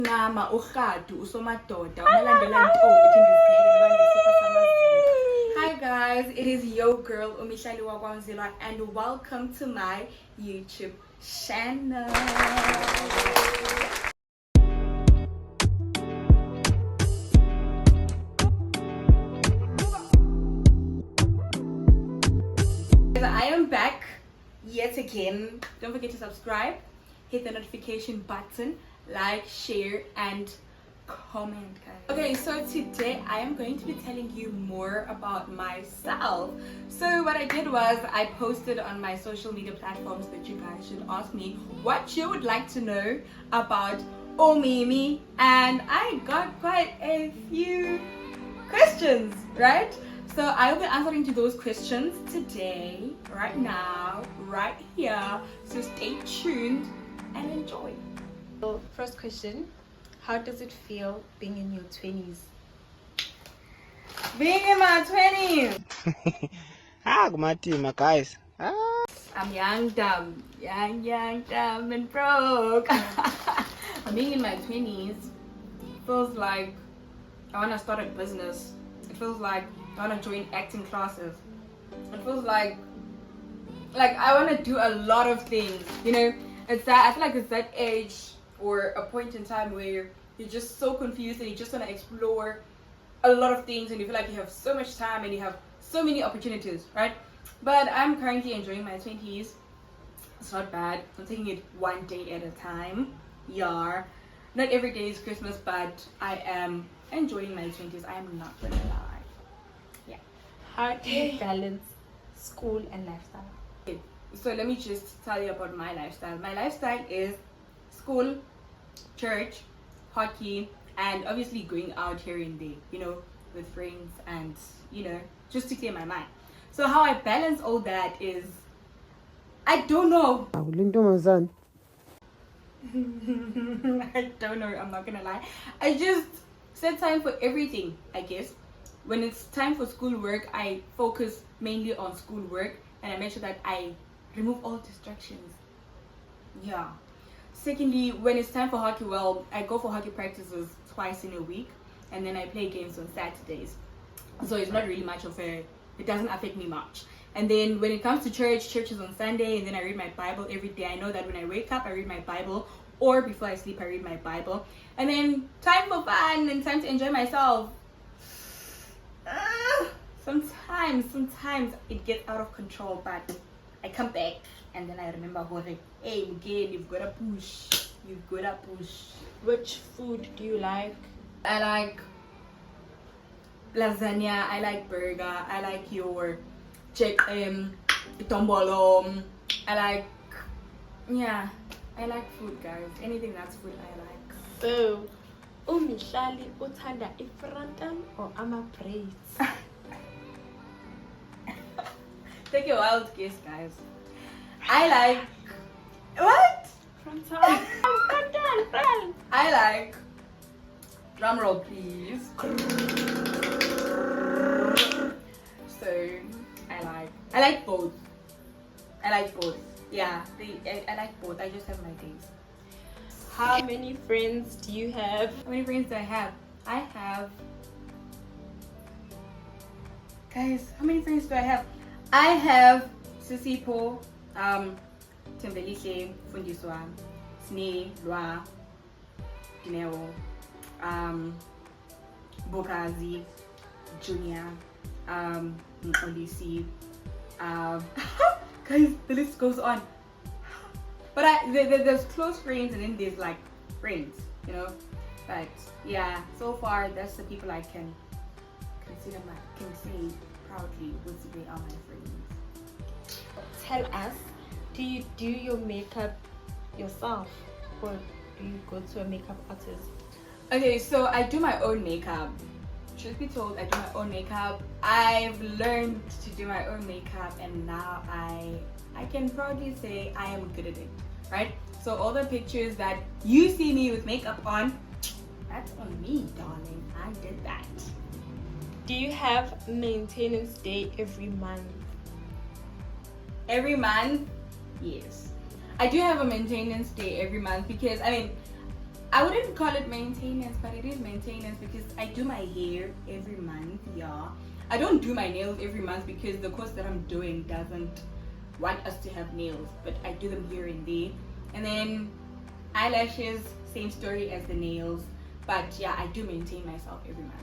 Nama urhadu usomadoda unalandela intombi ethi ndizibheke nibandisipha samazinyo. Hi guys, it is your girl Umihlali Wakwanzilwa and welcome to my YouTube channel. I am back yet again. Don't forget to subscribe, hit the notification button, like, share and comment, guys. Okay, so today I am going to be telling you more about myself. So what I did was I posted on my social media platforms that you guys should ask me what you would like to know about Omimi, and I got quite a few questions, right? So I will be answering to those questions today, right now, right here. So stay tuned and enjoy. So first question, how does it feel being in your 20s? Being in my 20s. Kumatima, guys. I'm young, dumb, dumb and broke. Being in my 20s feels like I want to start a business. It feels like I want to join acting classes. It feels like I want to do a lot of things, you know. It's that I feel like it's that age or a point in time where you're just so confused and you just want to explore a lot of things and you feel like you have so much time and you have so many opportunities, right? But I'm currently enjoying my 20s. It's not bad. I'm taking it one day at a time. Yeah, not every day is Christmas, but I am enjoying my 20s. I am not gonna lie. Yeah. How do you balance school and lifestyle? Okay, so let me just tell you about my lifestyle. My lifestyle is school, church, hockey, and obviously going out here and there, you know, with friends and, you know, just to clear my mind. So how I balance all that is, I don't know. I don't know, I'm not gonna lie. I just set time for everything, I guess. When it's time for schoolwork, I focus mainly on schoolwork and I make sure that I remove all distractions. Yeah. Secondly, when it's time for hockey, well, I go for hockey practices twice in a week and then I play games on Saturdays. So it's not really much of it doesn't affect me much. And then when it comes to church is on Sunday and then I read my Bible every day. I know that when I wake up, I read my Bible, or before I sleep, I read my Bible. And then time for fun and time to enjoy myself. Sometimes it gets out of control, but I come back and then I remember, hey, again, you've got to push. Which food do you like? I like lasagna, I like burger, I like your tombolo, I like food, guys. Anything that's food I like. So, Umihlali uthanda ifrontal or ama-braids? Take a wild guess, guys. I like what? Frontal. Frontal. I like, drum roll please. So I like both. Yeah, I like both. I just have my days. How many friends do you have? How many friends do I have? Guys, how many friends do I have? I have Sisipo, Tembelihle, Fundiswa, Sne, Lwa, Dineo, Bokazi, Junior, Olisi, guys, the list goes on. But there's close friends and then there's like friends, you know. But yeah, so far that's the people I can consider can say proudly would they are my friends. Tell us, do you do your makeup yourself or do you go to a makeup artist? Okay, so I do my own makeup. Truth be told, I do my own makeup. I've learned to do my own makeup and now I can proudly say I am good at it, right? So all the pictures that you see me with makeup on, that's on me, darling. I did that. Do you have maintenance day every month? Every month? Yes. I do have a maintenance day every month because, I mean, I wouldn't call it maintenance, but it is maintenance because I do my hair every month. Yeah, I don't do my nails every month because the course that I'm doing doesn't want us to have nails, but I do them here and there. And then eyelashes, same story as the nails. But yeah, I do maintain myself every month.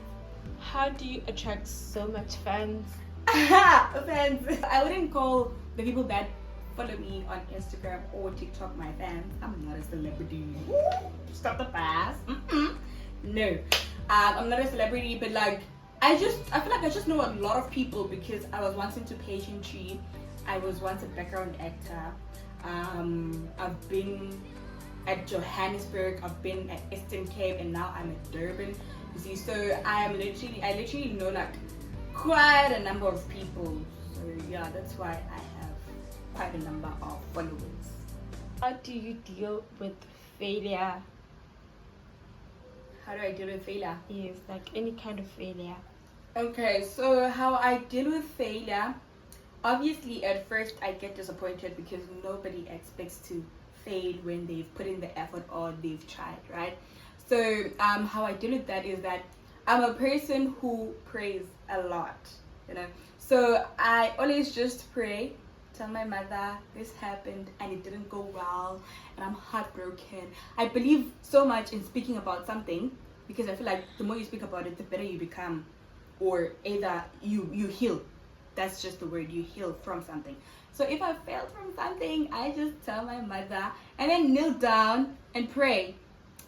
How do you attract so much fans? Fans. I wouldn't call the people that follow me on Instagram or TikTok my fans. I'm not a celebrity. Stop the pass. No, I'm not a celebrity, but like I feel like I just know a lot of people because I was once into pageantry. I was once a background actor. I've been at Johannesburg, I've been at Eastern Cape, and now I'm at Durban. You see, so I literally know like quite a number of people. So yeah, that's why I have quite a number of followers. How do you deal with failure? How do I deal with failure? Yes, like any kind of failure. Okay, so how I deal with failure, obviously at first I get disappointed because nobody expects to fail when they've put in the effort or they've tried, right? So how I deal with that is that I'm a person who prays a lot, you know. So I always just pray, tell my mother this happened and it didn't go well and I'm heartbroken. I believe so much in speaking about something because I feel like the more you speak about it, the better you become, or either you heal. That's just the word, you heal from something. So if I failed from something, I just tell my mother and then kneel down and pray,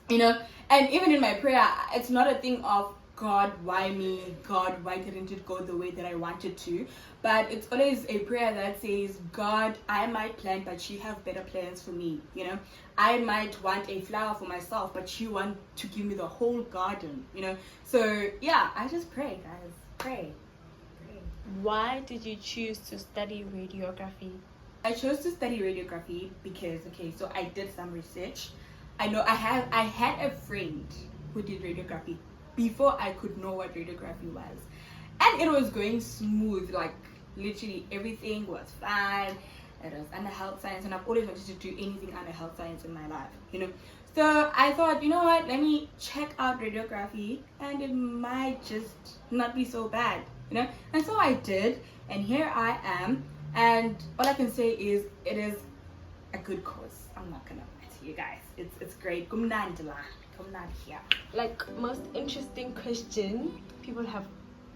you know. And even in my prayer, it's not a thing of God, why me? God, why didn't it go the way that I wanted to? But it's always a prayer that says, God, I might plant, but you have better plans for me, you know. I might want a flower for myself, but you want to give me the whole garden, you know. So yeah, I just pray, guys. Pray. Why did you choose to study radiography? I chose to study radiography because, okay, so I did some research. I know I had a friend who did radiography before I could know what radiography was. And it was going smooth, like literally everything was fine. It was under health science and I've always wanted to do anything under health science in my life, you know. So I thought, you know what, let me check out radiography and it might just not be so bad, you know. And so I did, and here I am, and all I can say is it is a good course. I'm not gonna lie to you guys, it's great. Kumnandila, here. Like, most interesting question people have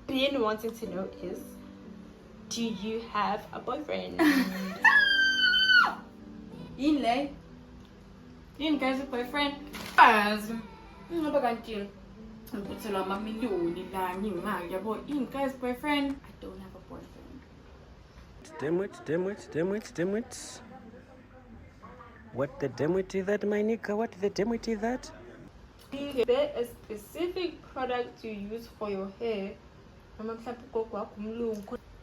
been wanting to know is, do you have a boyfriend? Yinle, yini guys, a boyfriend? As ngaba kanti ngikuthela amamiliyoni la ngimali yabo, yini guys, boyfriend? I don't have a boyfriend. Damn it. What the damn it is that, my nigga? What the damn it is that? Is there a specific product you use for your hair?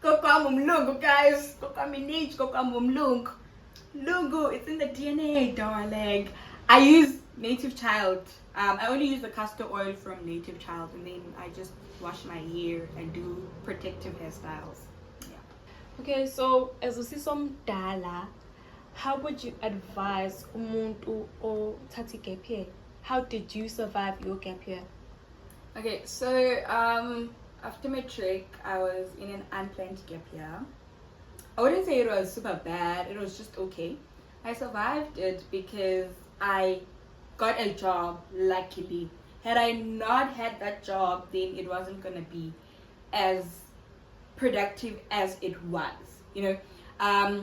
Kokwamumlungu, guys. Kokwaminich, kokwamumlungu. Lungu, it's in the DNA, darling. I use Native Child. I only use the castor oil from Native Child, and then I just wash my hair and do protective hairstyles. Yeah. Okay, so as usisomdala, how would you advise umuntu othatha gap year? How did you survive your gap year? Okay, so after matric, I was in an unplanned gap year. I wouldn't say it was super bad, it was just okay. I survived it because I got a job, luckily. Had I not had that job, then it wasn't gonna be as productive as it was, you know.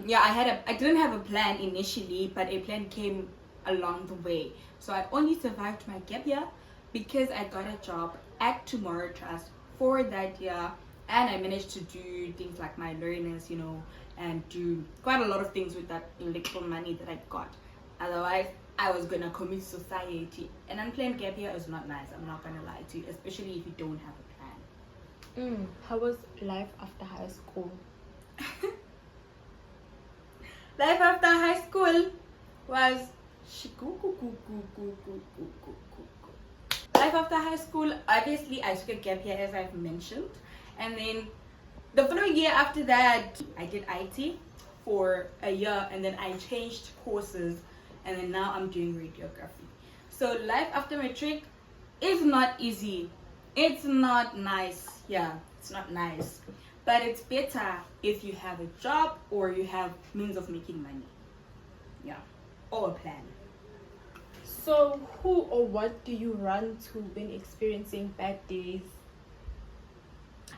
Yeah, I didn't have a plan initially, but a plan came along the way. So I only survived my gap year because I got a job at Tomorrow Trust for that year, and I managed to do things like my learners, you know, and do quite a lot of things with that little money that I got. Otherwise, I was gonna commit society. An unplanned gap year is not nice, I'm not gonna lie to you, especially if you don't have a plan. How was life after high school? Life after high school was life after high school, obviously I took a gap year as I've mentioned, and then the following year after that I did IT for a year, and then I changed courses, and then now I'm doing radiography. So life after matric is not easy. It's not nice. Yeah, it's not nice. But it's better if you have a job or you have means of making money. Yeah, or a plan. So, who or what do you run to when experiencing bad days?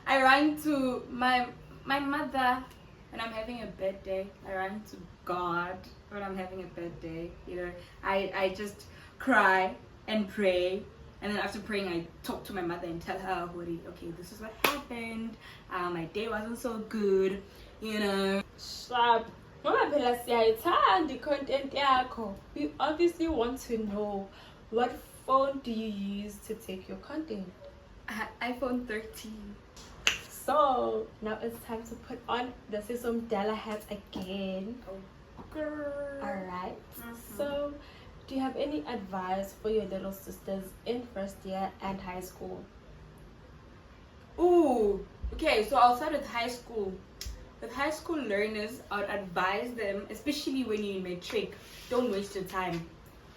I run to my mother when I'm having a bad day. I run to God when I'm having a bad day. You know, I just cry and pray, and then after praying, I talk to my mother and tell her, okay, this is what happened. My day wasn't so good. You know. Sharp. Ngoba phela siyayithanda i-content yakho. We obviously want to know, what phone do you use to take your content? iPhone 13. So now it's time to put on the Sisom Dala hat again. Oh, girl. Alright. So, do you have any advice for your little sisters in first year and high school? Ooh, okay, so I'll start with high school. With high school learners, I would advise them, especially when you're in matric, don't waste your time.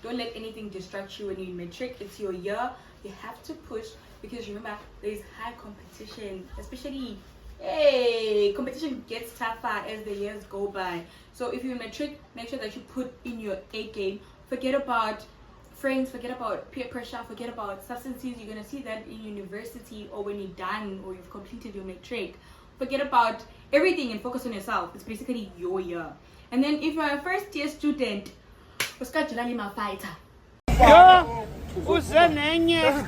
Don't let anything distract you when you're in matric. It's your year. You have to push, because remember, there's high competition, especially, competition gets tougher as the years go by. So if you're in matric, make sure that you put in your A game. Forget about friends, forget about peer pressure, forget about substances. You're going to see that in university or when you're done or you've completed your matric. Forget about everything and focus on yourself. It's basically your year. And then if you're a first year student, uskajulali fighter. Yo, uzenenye.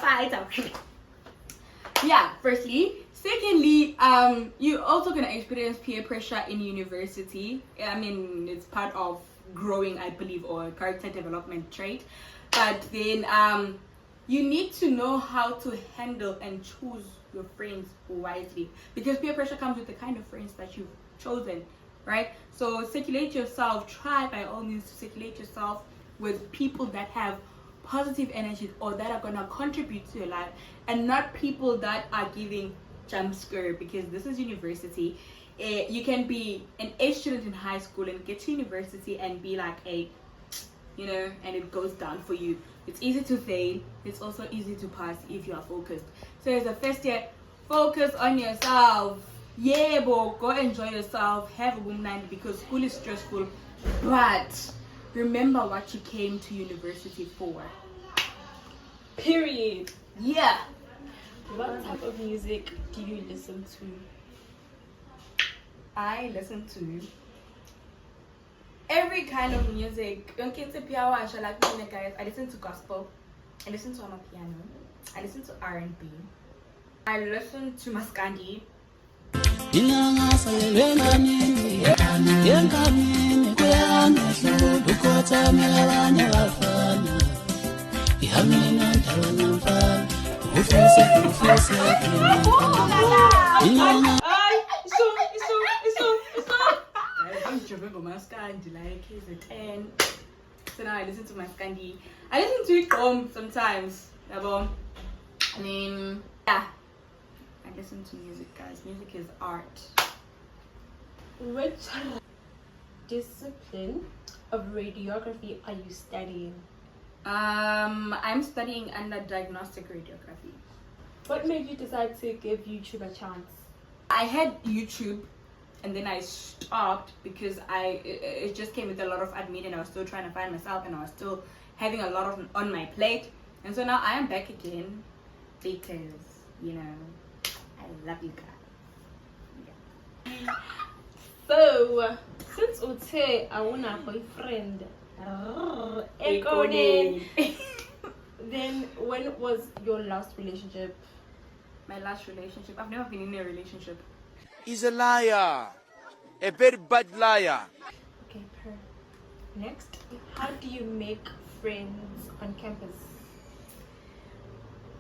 Fighter. Yeah, firstly. Secondly, you're also gonna experience peer pressure in university. I mean, it's part of growing, I believe, or character development trait. But then you need to know how to handle and choose your friends wisely, because peer pressure comes with the kind of friends that you've chosen, right? So circulate yourself. Try by all means to circulate yourself with people that have positive energy or that are gonna contribute to your life, and not people that are giving jump scare, because this is university. You can be an A student in high school and get to university and be like a, you know, and it goes down for you. It's easy to fail. It's also easy to pass if you are focused. So as a first year, focus on yourself. Yeah, boy, go enjoy yourself. Have a good night, because school is stressful. But remember what you came to university for. Period. Yeah. What type of music do you listen to? I listen to every kind of music. Like me, guys. I listen to gospel. I listen to amapiano. I listen to R&B. I listen to Maskandi. I'm Jabego Maskandi, like he's a 10. So now I listen to Maskandi. I listen to it home sometimes. I mean, yeah. I listen to music, guys. Music is art. Which discipline of radiography are you studying? I'm studying under diagnostic radiography. What made you decide to give YouTube a chance? I had YouTube, and then I stopped because it just came with a lot of admin, and I was still trying to find myself, and I was still having a lot on my plate. And so now I am back again because, you know, I love you guys. Yeah. So, since Ute I want a boyfriend, then when was your last relationship? My last relationship? I've never been in a relationship. He's a liar. A very bad liar. Okay, next, how do you make friends on campus?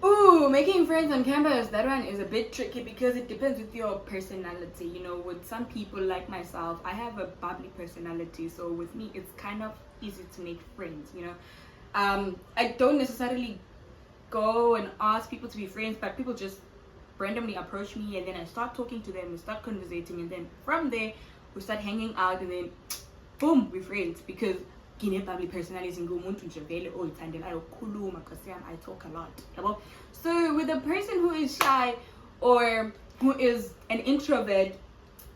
Ooh, making friends on campus, that one is a bit tricky because it depends with your personality. You know, with some people like myself, I have a bubbly personality, so with me it's kind of easy to make friends, you know. I don't necessarily go and ask people to be friends, but people just randomly approach me, and then I start talking to them and start conversating, and then from there we start hanging out, and then boom, we're friends because public personality I talk a lot. So with a person who is shy or who is an introvert,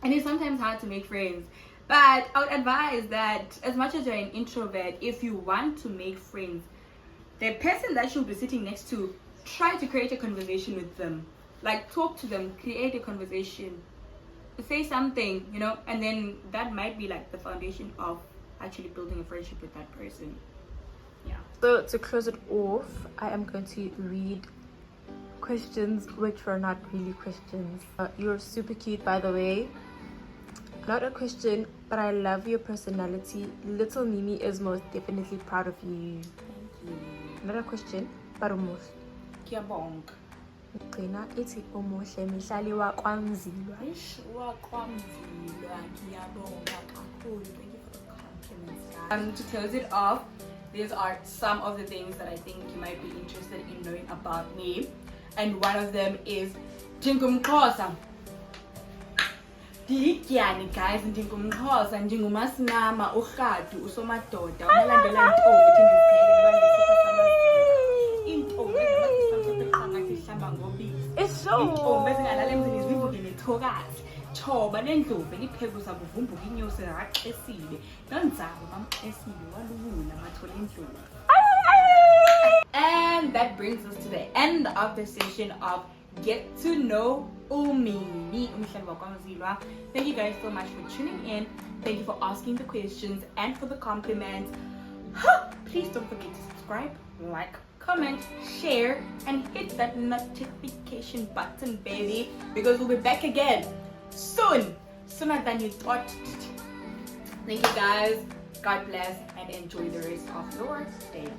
and it's sometimes hard to make friends. But I would advise that as much as you're an introvert, if you want to make friends, the person that you'll be sitting next to, try to create a conversation with them. Like, talk to them, create a conversation, say something, you know, and then that might be like the foundation of actually building a friendship with that person. Yeah. So to close it off, I am going to read questions which were not really questions. You're super cute, by the way. Not a question, but I love your personality. Little Mimi is most definitely proud of you. Thank you. Not a question, but almost. Kiyabonga. Gcina ithi umuhle mihlali wakwaMzilwa. Kiyabonga kakhulu. Thank you for the compliments. To close it off, these are some of the things that I think you might be interested in knowing about me. And one of them is Njengomxhosa. Ndiyityani guys, ndingumXhosa, ndingumasinama, urhadu, usomadoda, umalandela intombi, intombi ihlamba ngobisi. It's so. Intombi ezingalala emzini zivuke nethokazi. Thoba lendlovu eliphekuza kuvumbuka inyosi raxesile. Nonzalo mamxesile walubula mathola indlovu. And that brings us to the end of the session of Get to Know Umini. Thank you guys so much for tuning in. Thank you for asking the questions and for the compliments. Please don't forget to subscribe, like, comment, share, and hit that notification button, baby, because we'll be back again soon, sooner than you thought. Thank you guys. God bless and enjoy the rest of your day.